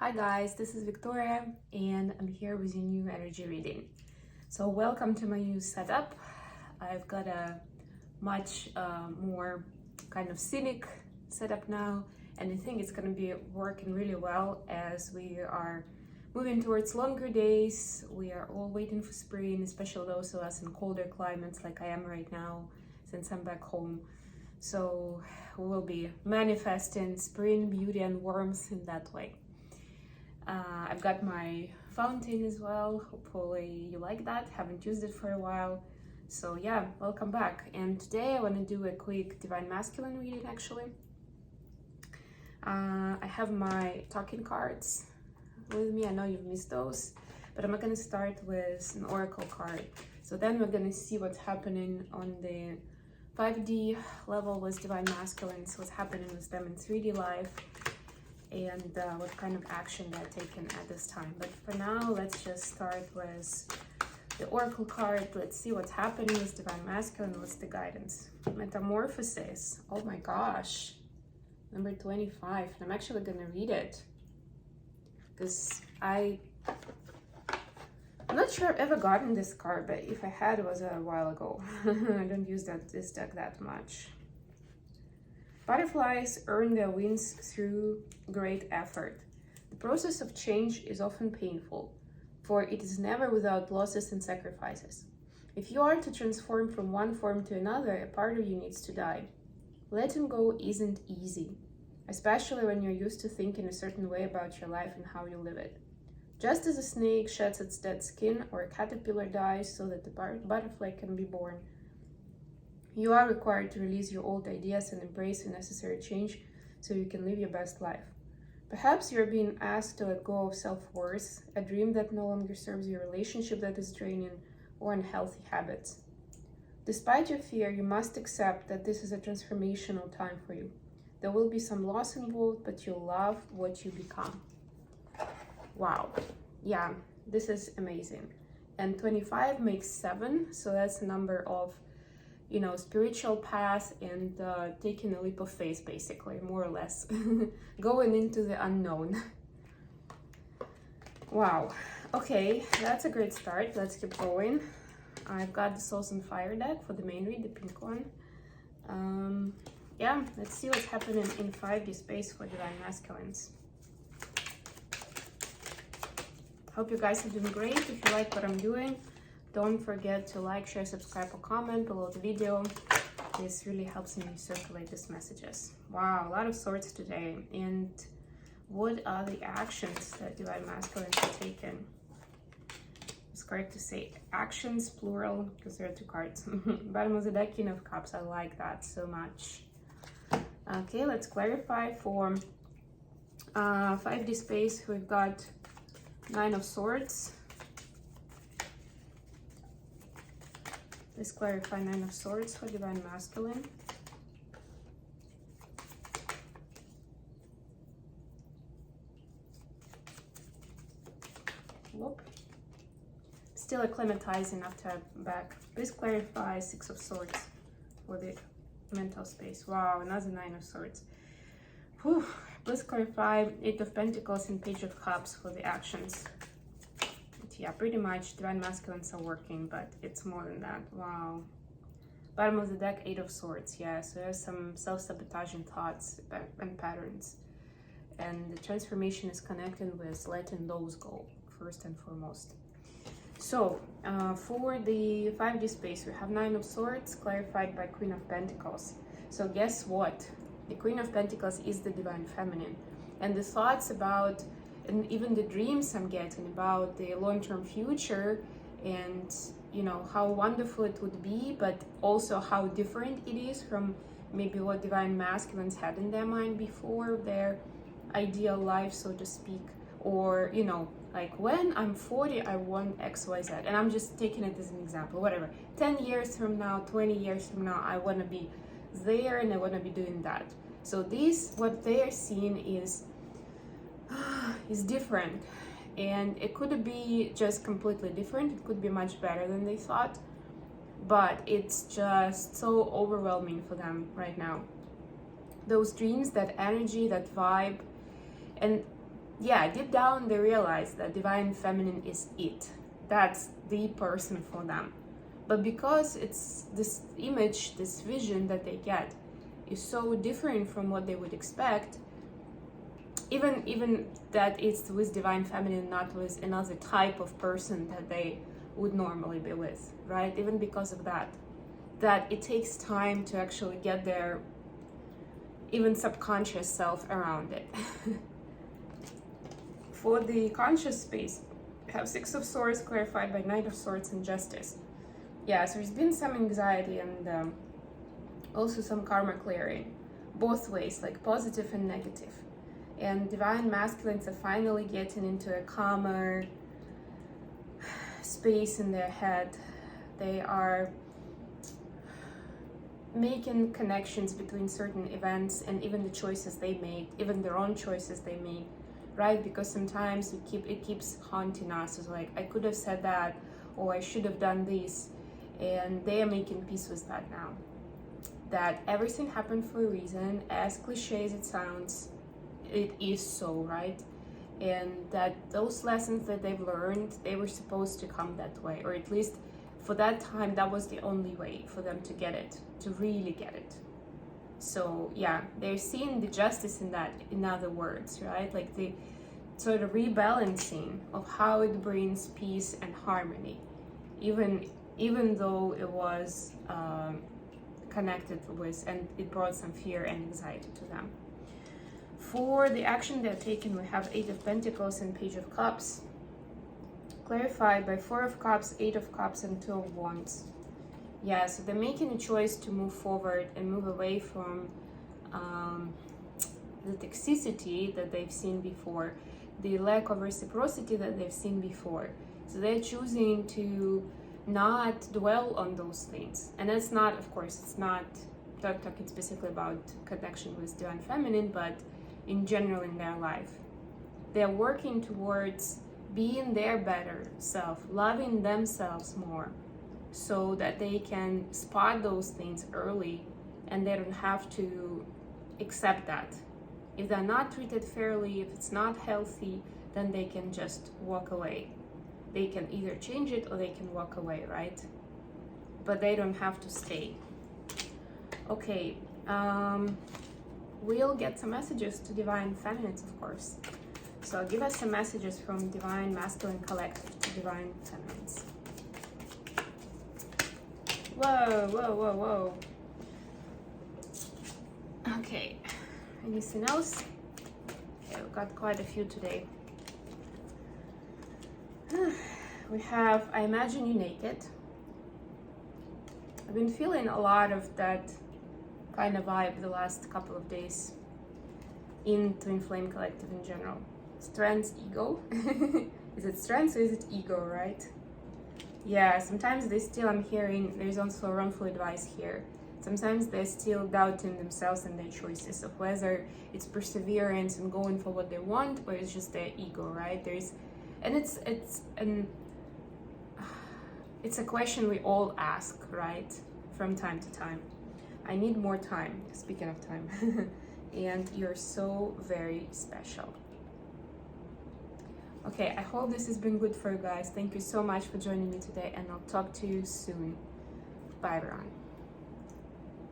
Hi guys, this is Victoria and I'm here with your new energy reading. So welcome to my new setup. I've got a much more kind of scenic setup now, and I think it's going to be working really well as we are moving towards longer days. We are all waiting for spring, especially those of us in colder climates like I am right now since I'm back home. So we'll be manifesting spring beauty and warmth in that way. I've got my fountain as well. Hopefully you like that. Haven't used it for a while. So yeah, welcome back. And today I want to do a quick Divine Masculine reading actually. I have my talking cards with me. I know you've missed those, but I'm not going to start with an oracle card. So then we're going to see what's happening on the 5D level with Divine Masculines, what's happening with them in 3D life, and what kind of action they're taking at this time. But for now, let's just start with the oracle card. Let's see what's happening with Divine Masculine. What's the guidance? Metamorphosis. Oh my gosh. Number 25. I'm actually going to read it because I'm not sure I've ever gotten this card, but if I had, it was a while ago. I don't use this deck that much. Butterflies earn their wings through great effort. The process of change is often painful, for it is never without losses and sacrifices. If you are to transform from one form to another, a part of you needs to die. Letting go isn't easy, especially when you're used to thinking a certain way about your life and how you live it. Just as a snake sheds its dead skin or a caterpillar dies so that the butterfly can be born, you are required to release your old ideas and embrace the necessary change so you can live your best life. Perhaps you're being asked to let go of self-worth, a dream that no longer serves your relationship that is draining, or unhealthy habits. Despite your fear, you must accept that this is a transformational time for you. There will be some loss involved, but you'll love what you become. Wow. Yeah, this is amazing. And 25 makes 7, so that's a number of spiritual path and taking a leap of faith, basically, more or less. Going into the unknown. Wow. Okay, that's a great start. Let's keep going. I've got the Souls on Fire deck for the main read, the pink one. Yeah, let's see what's happening in 5D space for Divine Masculines. Hope you guys are doing great. If you like what I'm doing, don't forget to like, share, subscribe, or comment below the video. This really helps me circulate these messages. Wow, a lot of swords today. And what are the actions that Divine Masculines are taking? It's correct to say actions, plural, because there are 2 cards. Bottom of the deck, King of Cups. I like that so much. Okay, let's clarify for 5D space. We've got 9 of Swords. Let's clarify 9 of Swords for Divine Masculine. Whoop. Still acclimatizing after I'm back. Please clarify 6 of Swords for the mental space. Wow, another 9 of Swords. Whew. Please clarify 8 of Pentacles and Page of Cups for the actions. Yeah, pretty much Divine Masculines are working, but it's more than that. Wow. Bottom of the deck, 8 of Swords. Yeah, so there's some self-sabotaging thoughts and patterns. And the transformation is connected with letting those go, first and foremost. So, for the 5D space, we have 9 of Swords, clarified by Queen of Pentacles. So guess what? The Queen of Pentacles is the Divine Feminine. And the thoughts about, and even the dreams I'm getting about the long-term future and how wonderful it would be, but also how different it is from maybe what Divine Masculines had in their mind before, their ideal life, so to speak. Or like when I'm 40 I want XYZ, and I'm just taking it as an example. Whatever, 10 years from now, 20 years from now, I want to be there and I want to be doing that. So what they are seeing is different, and it could be just completely different. It could be much better than they thought, but it's just so overwhelming for them right now. Those dreams, that energy, that vibe, and yeah, deep down they realize that divine feminine is it. That's the person for them. But because it's this image, this vision that they get is so different from what they would expect, even that it's with divine feminine, not with another type of person that they would normally be with, right? Even because of that it takes time to actually get their even subconscious self around it. For the conscious space, we have Six of Swords clarified by Knight of Swords and Justice. Yeah, so there's been some anxiety and also some karma clearing, both ways, like positive and negative. And divine masculines are finally getting into a calmer space in their head. They are making connections between certain events and even the choices they make, even their own choices they make, right? Because sometimes it keeps haunting us. It's like, I could have said that, or I should have done this, and they are making peace with that now. That everything happened for a reason, as cliche as it sounds, it is so, right? And that those lessons that they've learned, they were supposed to come that way, or at least for that time, that was the only way for them to get it, to really get it. So yeah, they're seeing the justice in that, in other words, right? Like the sort of rebalancing of how it brings peace and harmony, even though it was connected with, and it brought some fear and anxiety to them. For the action they're taking, we have Eight of Pentacles and Page of Cups, clarified by Four of Cups, Eight of Cups, and Two of Wands. Yeah, so they're making a choice to move forward and move away from the toxicity that they've seen before, the lack of reciprocity that they've seen before. So they're choosing to not dwell on those things. And it's not, of course, it's not talking specifically about connection with divine feminine, but in general in their life. They're working towards being their better self, loving themselves more, so that they can spot those things early and they don't have to accept that. If they're not treated fairly, if it's not healthy, then they can just walk away. They can either change it or they can walk away, right? But they don't have to stay. Okay, we'll get some messages to divine feminines, of course. So give us some messages from divine masculine collective to divine feminines. Whoa, whoa, whoa, whoa. Okay, anything else? Okay, we've got quite a few today. We have, I imagine you naked. I've been feeling a lot of that kind of vibe the last couple of days in Twinflame collective in general. Strength, ego. Is it strength or is it ego, right? Yeah, sometimes they still, I'm hearing, there's also wrongful advice here. Sometimes they're still doubting themselves and their choices of whether it's perseverance and going for what they want, or it's just their ego, right? It's a question we all ask, right? From time to time. I need more time, speaking of time. And you're so very special. Okay, I hope this has been good for you guys. Thank you so much for joining me today, and I'll talk to you soon. Bye, everyone.